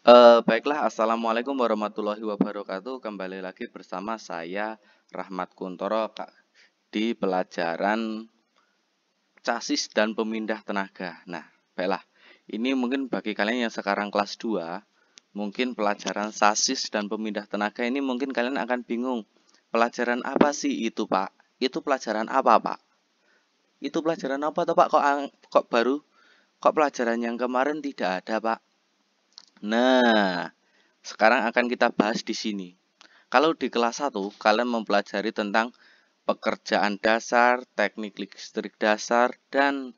Baiklah, Assalamualaikum warahmatullahi wabarakatuh. Kembali lagi bersama saya Rahmat Kuntoro di pelajaran Chassis dan Pemindah Tenaga. Nah, baiklah. Ini mungkin bagi kalian yang sekarang kelas 2, mungkin pelajaran chassis dan pemindah tenaga ini mungkin kalian akan bingung. Pelajaran apa sih itu, Pak? Itu pelajaran apa, Pak? Itu pelajaran apa toh, Pak? Kok baru? Kok pelajaran yang kemarin tidak ada, Pak? Nah, sekarang akan kita bahas di sini. Kalau di kelas 1, kalian mempelajari tentang pekerjaan dasar, teknik listrik dasar, dan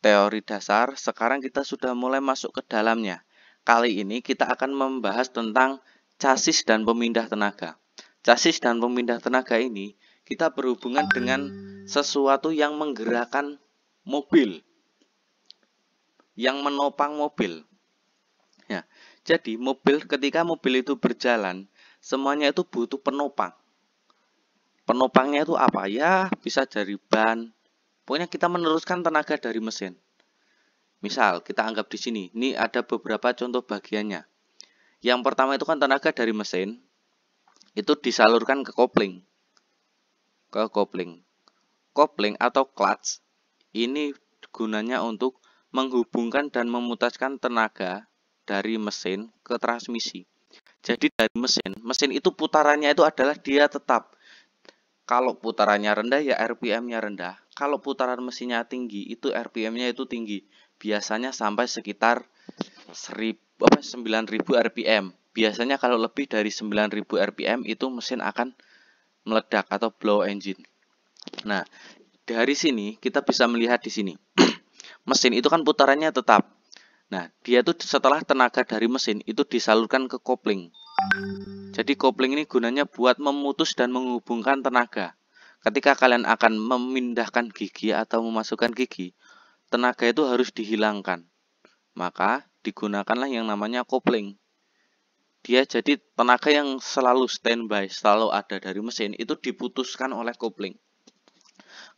teori dasar. Sekarang kita sudah mulai masuk ke dalamnya. Kali ini kita akan membahas tentang chassis dan pemindah tenaga. Chassis dan pemindah tenaga ini kita berhubungan dengan sesuatu yang menggerakkan mobil, yang menopang mobil. Ya, jadi ketika mobil itu berjalan, semuanya itu butuh penopang. Penopangnya itu apa? Ya, bisa dari ban. Pokoknya kita meneruskan tenaga dari mesin. Misal, kita anggap di sini, ini ada beberapa contoh bagiannya. Yang pertama itu kan tenaga dari mesin, itu disalurkan ke kopling. Kopling atau clutch, ini gunanya untuk menghubungkan dan memutaskan tenaga dari mesin ke transmisi. Jadi dari mesin itu putarannya itu adalah dia tetap. Kalau putarannya rendah ya RPM-nya rendah. Kalau putaran mesinnya tinggi itu RPM-nya itu tinggi. Biasanya sampai sekitar 9.000 RPM. Biasanya kalau lebih dari 9.000 RPM itu mesin akan meledak atau blow engine. Nah, dari sini kita bisa melihat di sini. Mesin itu kan putarannya tetap. Nah, dia tuh setelah tenaga dari mesin itu disalurkan ke kopling. Jadi kopling ini gunanya buat memutus dan menghubungkan tenaga. Ketika kalian akan memindahkan gigi atau memasukkan gigi, tenaga itu harus dihilangkan. Maka digunakanlah yang namanya kopling. Dia jadi tenaga yang selalu standby, selalu ada dari mesin, itu diputuskan oleh kopling.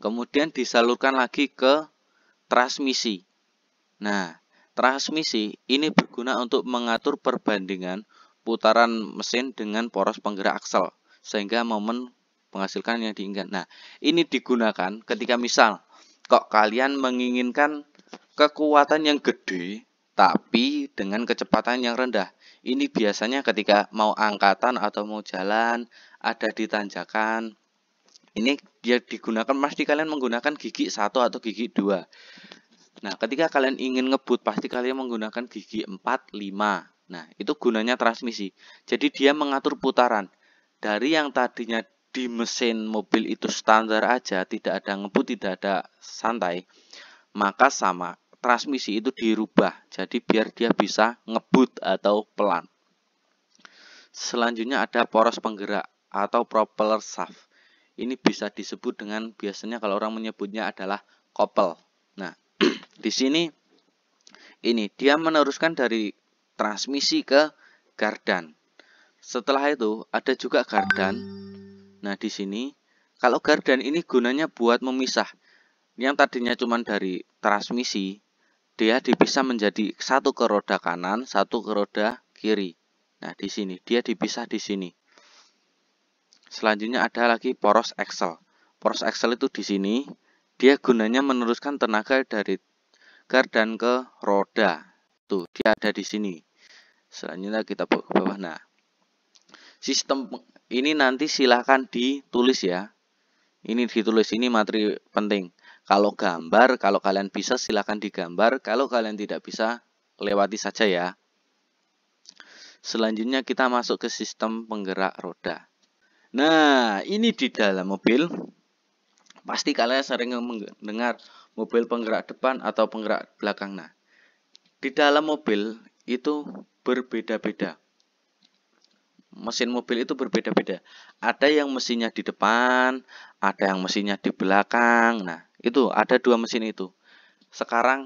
Kemudian disalurkan lagi ke transmisi. Nah, transmisi ini berguna untuk mengatur perbandingan putaran mesin dengan poros penggerak aksel sehingga momen menghasilkan yang diinginkan. Nah, ini digunakan ketika misal kok kalian menginginkan kekuatan yang gede tapi dengan kecepatan yang rendah. Ini biasanya ketika mau angkatan atau mau jalan ada di tanjakan. Ini dia digunakan pasti kalian menggunakan gigi 1 atau gigi 2. Nah, ketika kalian ingin ngebut, pasti kalian menggunakan gigi 4, 5. Nah, itu gunanya transmisi. Jadi dia mengatur putaran. Dari yang tadinya di mesin mobil itu standar aja, tidak ada ngebut, tidak ada santai, maka sama transmisi itu dirubah. Jadi biar dia bisa ngebut atau pelan. Selanjutnya ada poros penggerak atau propeller shaft. Ini bisa disebut dengan biasanya kalau orang menyebutnya adalah kopel. Nah, di sini ini dia meneruskan dari transmisi ke gardan. Setelah itu ada juga gardan. Nah, di sini kalau gardan ini gunanya buat memisah. Yang tadinya cuma dari transmisi, dia dipisah menjadi satu ke roda kanan, satu ke roda kiri. Nah, di sini dia dipisah di sini. Selanjutnya ada lagi poros axle. Poros axle itu di sini dia gunanya meneruskan tenaga dari gardan ke roda. Tuh, dia ada di sini. Selanjutnya kita ke bawah. Nah, sistem ini nanti silahkan ditulis ya. Ini ditulis, ini materi penting. Kalau gambar, kalau kalian bisa silahkan digambar. Kalau kalian tidak bisa, lewati saja ya. Selanjutnya kita masuk ke sistem penggerak roda. Nah, ini di dalam mobil. Pasti kalian sering mendengar mobil penggerak depan atau penggerak belakang. Nah, di dalam mobil itu berbeda-beda. Mesin mobil itu berbeda-beda. Ada yang mesinnya di depan, ada yang mesinnya di belakang. Nah, itu ada dua mesin itu. Sekarang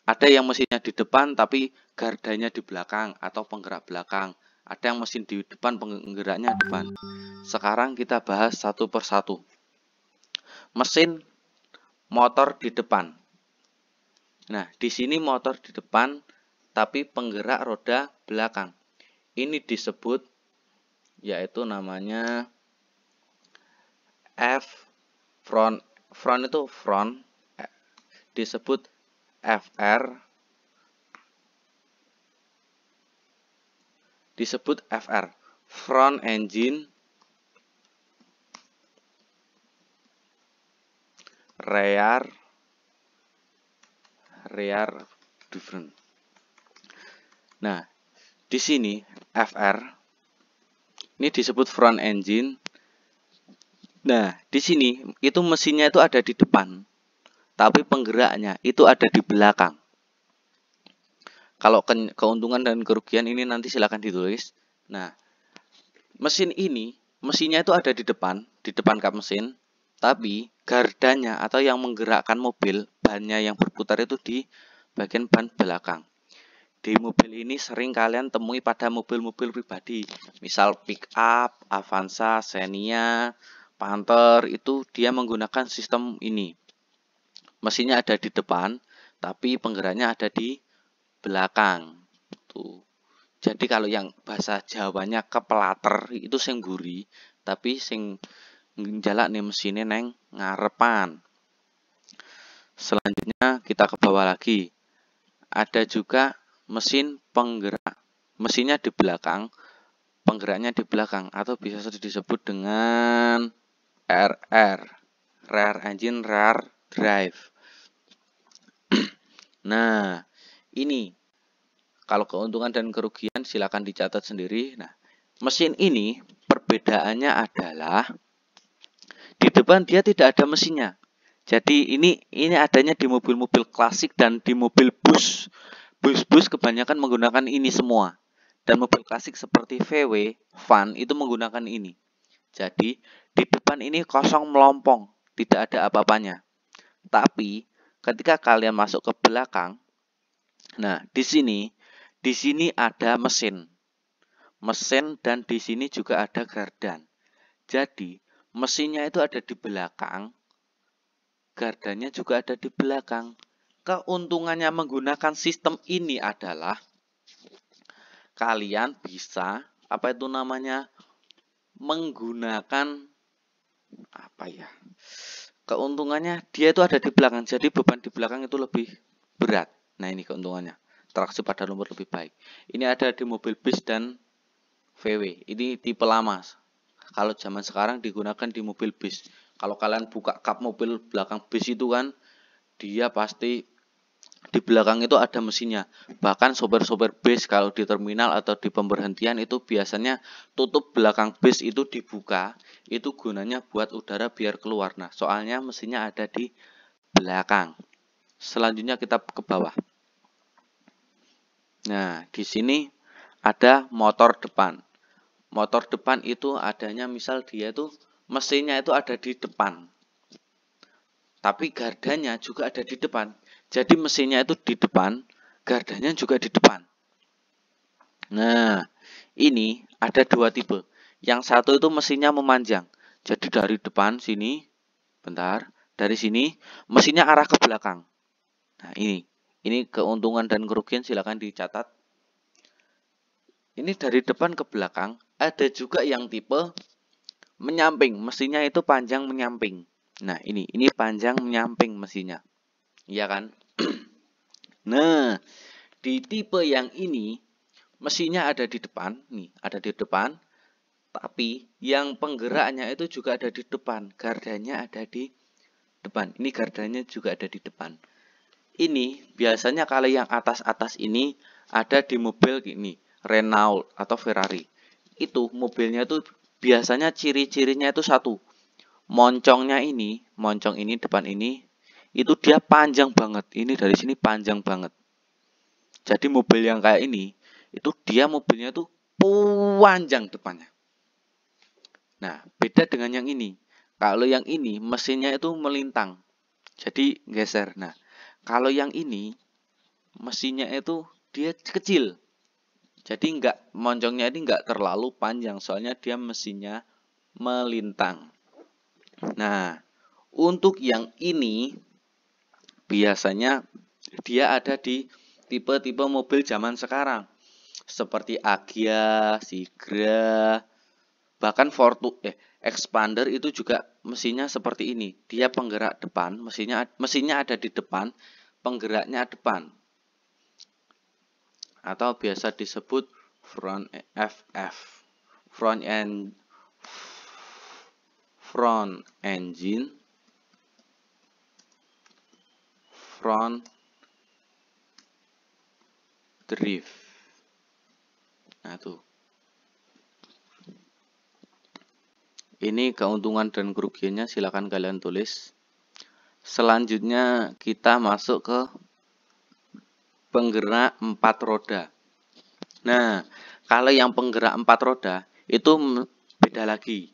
ada yang mesinnya di depan tapi gardanya di belakang atau penggerak belakang. Ada yang mesin di depan, penggeraknya depan. Sekarang kita bahas satu persatu. Mesin motor di depan. Nah, di sini motor di depan tapi penggerak roda belakang. Ini disebut, yaitu namanya F front. Front itu front, disebut FR, front engine, rear different. Nah, di sini FR ini disebut front engine. Nah, di sini itu mesinnya itu ada di depan, tapi penggeraknya itu ada di belakang. Kalau keuntungan dan kerugian ini nanti silakan ditulis. Nah, mesin ini, mesinnya itu ada di depan kap mesin, tapi gardanya atau yang menggerakkan mobil, bannya yang berputar itu di bagian ban belakang. Di mobil ini sering kalian temui pada mobil-mobil pribadi, misal pick up, Avanza, Xenia, Panther, itu dia menggunakan sistem ini. Mesinnya ada di depan, tapi penggeraknya ada di belakang. Tuh. Jadi kalau yang bahasa Jawanya kepelater itu sing mburi, tapi sing jalak nih mesinnya neng ngarepan. Selanjutnya kita ke bawah lagi. Ada juga mesin penggerak. Mesinnya di belakang, penggeraknya di belakang, atau bisa disebut dengan RR, rear engine rear drive. Nah, ini kalau keuntungan dan kerugian silakan dicatat sendiri. Nah, mesin ini perbedaannya adalah di depan dia tidak ada mesinnya. Jadi ini adanya di mobil-mobil klasik dan di mobil bus. Bus-bus kebanyakan menggunakan ini semua. Dan mobil klasik seperti VW, van itu menggunakan ini. Jadi di depan ini kosong melompong, tidak ada apa-apanya. Tapi ketika kalian masuk ke belakang, nah di sini ada mesin, dan di sini juga ada gardan. Jadi mesinnya itu ada di belakang, gardanya juga ada di belakang. Keuntungannya menggunakan sistem ini adalah kalian bisa menggunakan keuntungannya dia itu ada di belakang, jadi beban di belakang itu lebih berat. Nah, ini keuntungannya, traksi pada lumur lebih baik. Ini ada di mobil bis dan VW, ini tipe lama. Kalau zaman sekarang digunakan di mobil bis. Kalau kalian buka kap mobil belakang bis itu kan, dia pasti di belakang itu ada mesinnya. Bahkan sopir-sopir bis kalau di terminal atau di pemberhentian itu biasanya tutup belakang bis itu dibuka. Itu gunanya buat udara biar keluar. Nah, soalnya mesinnya ada di belakang. Selanjutnya kita ke bawah. Nah, di sini ada motor depan. Motor depan itu adanya misal dia itu mesinnya itu ada di depan. Tapi gardanya juga ada di depan. Jadi mesinnya itu di depan, gardanya juga di depan. Nah, ini ada dua tipe. Yang satu itu mesinnya memanjang. Jadi dari depan sini, dari sini mesinnya arah ke belakang. Nah, ini keuntungan dan kerugian silakan dicatat. Ini dari depan ke belakang. Ada juga yang tipe menyamping, mesinnya itu panjang menyamping. Nah, ini panjang menyamping mesinnya. Iya kan? Nah, di tipe yang ini mesinnya ada di depan, tapi yang penggeraknya itu juga ada di depan, gardanya ada di depan. Ini gardanya juga ada di depan. Ini biasanya kalau yang atas-atas ini ada di mobil gini, Renault atau Ferrari. Itu mobilnya itu biasanya ciri-cirinya itu satu. Moncong ini depan ini itu dia panjang banget. Ini dari sini panjang banget. Jadi mobil yang kayak ini itu dia mobilnya tuh panjang depannya. Nah, beda dengan yang ini. Kalau yang ini mesinnya itu melintang. Jadi geser. Nah, kalau yang ini mesinnya itu dia kecil. Jadi moncongnya ini enggak terlalu panjang, soalnya dia mesinnya melintang. Nah, untuk yang ini biasanya dia ada di tipe-tipe mobil zaman sekarang seperti Agya, Sigra, bahkan Expander itu juga mesinnya seperti ini. Dia penggerak depan, mesinnya ada di depan, penggeraknya depan. Atau biasa disebut front engine, front drive. Nah, tuh. Ini keuntungan dan kerugiannya, silakan kalian tulis. Selanjutnya kita masuk ke penggerak 4 roda. Nah, kalau yang penggerak 4 roda itu beda lagi.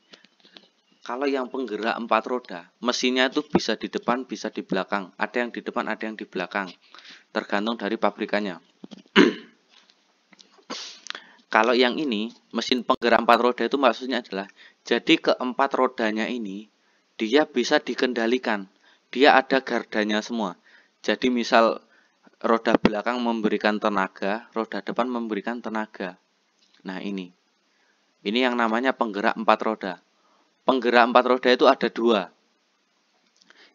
Kalau yang penggerak 4 roda, mesinnya itu bisa di depan, bisa di belakang. Ada yang di depan, ada yang di belakang. Tergantung dari pabrikannya. Kalau yang ini, mesin penggerak 4 roda itu maksudnya adalah, jadi keempat rodanya ini, dia bisa dikendalikan. Dia ada gardanya semua. Jadi misal roda belakang memberikan tenaga, roda depan memberikan tenaga. Nah, ini yang namanya penggerak 4 roda. Penggerak 4 roda itu ada 2.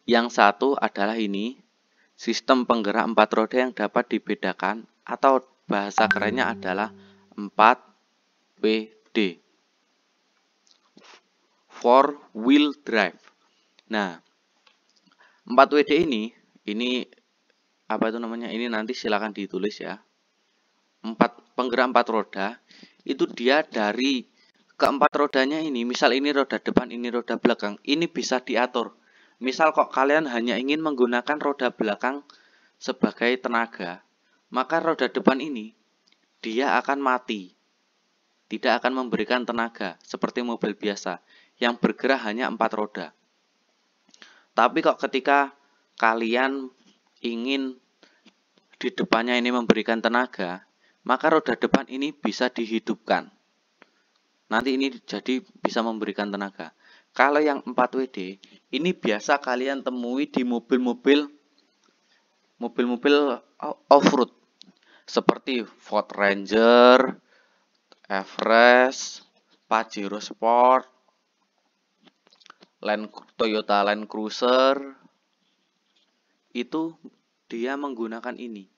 Yang satu adalah ini, sistem penggerak 4 roda yang dapat dibedakan, atau bahasa kerennya adalah 4WD. 4 wheel drive. Nah, 4WD ini apa itu namanya? Ini nanti silakan ditulis ya. Penggerak 4 roda itu dia dari keempat rodanya ini, misal ini roda depan, ini roda belakang, ini bisa diatur. Misal kok kalian hanya ingin menggunakan roda belakang sebagai tenaga, maka roda depan ini dia akan mati. Tidak akan memberikan tenaga seperti mobil biasa yang bergerak hanya 4 roda. Tapi kok ketika kalian ingin di depannya ini memberikan tenaga, maka roda depan ini bisa dihidupkan. Nanti ini jadi bisa memberikan tenaga. Kalau yang 4WD, ini biasa kalian temui di mobil-mobil off-road. Seperti Ford Ranger, Everest, Pajero Sport, Toyota Land Cruiser. Itu dia menggunakan ini.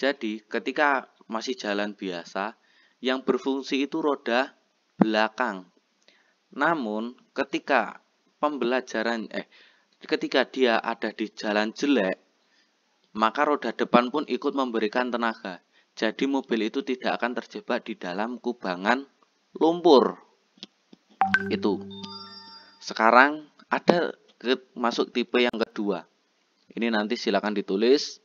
Jadi ketika masih jalan biasa, yang berfungsi itu roda belakang. Namun ketika ketika dia ada di jalan jelek, maka roda depan pun ikut memberikan tenaga. Jadi mobil itu tidak akan terjebak di dalam kubangan lumpur. Itu. Sekarang ada masuk tipe yang kedua. Ini nanti silakan ditulis.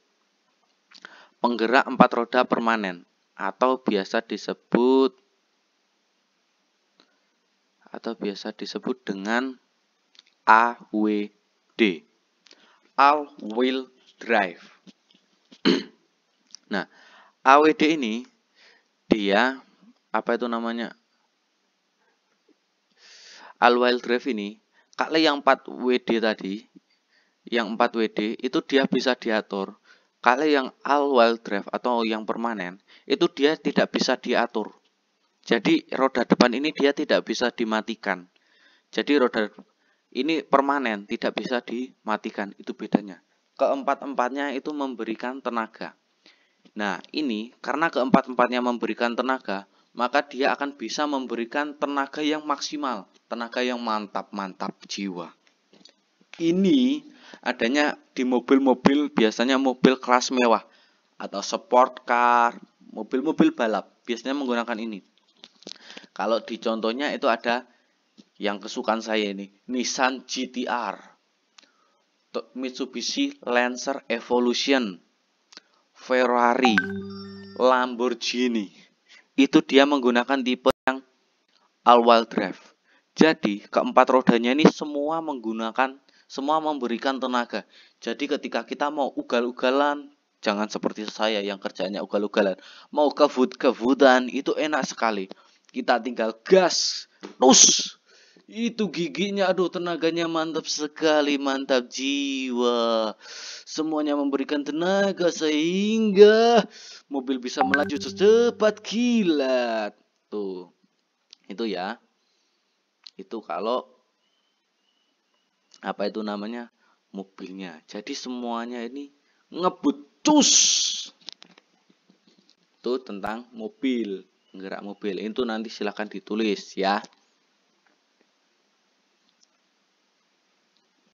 Penggerak 4 roda permanen atau biasa disebut dengan AWD. All wheel drive. Nah, AWD ini dia all wheel drive ini, kalau yang 4WD tadi, yang 4WD itu dia bisa diatur. Kalau yang all wheel drive atau yang permanen, itu dia tidak bisa diatur. Jadi roda depan ini dia tidak bisa dimatikan. Jadi roda ini permanen, tidak bisa dimatikan. Itu bedanya. Keempat-empatnya itu memberikan tenaga. Nah, ini karena keempat-empatnya memberikan tenaga, maka dia akan bisa memberikan tenaga yang maksimal, tenaga yang mantap jiwa. Ini adanya di mobil-mobil, biasanya mobil kelas mewah atau sport car, mobil-mobil balap biasanya menggunakan ini. Kalau di contohnya itu ada yang kesukaan saya ini, Nissan GT-R, Mitsubishi Lancer Evolution, Ferrari, Lamborghini. Itu dia menggunakan tipe yang all-wheel drive. Jadi keempat rodanya ini semua memberikan tenaga. Jadi ketika kita mau ugal-ugalan, jangan seperti saya yang kerjanya ugal-ugalan. Mau kebut-kebutan itu enak sekali. Kita tinggal gas, terus Itu giginya, aduh tenaganya mantap sekali, mantap jiwa. Semuanya memberikan tenaga sehingga mobil bisa melaju secepat kilat. Tuh, itu ya. Itu kalau apa itu namanya? Mobilnya. Jadi semuanya ini ngebut cus. Itu tentang mobil, penggerak mobil. Itu nanti silahkan ditulis ya.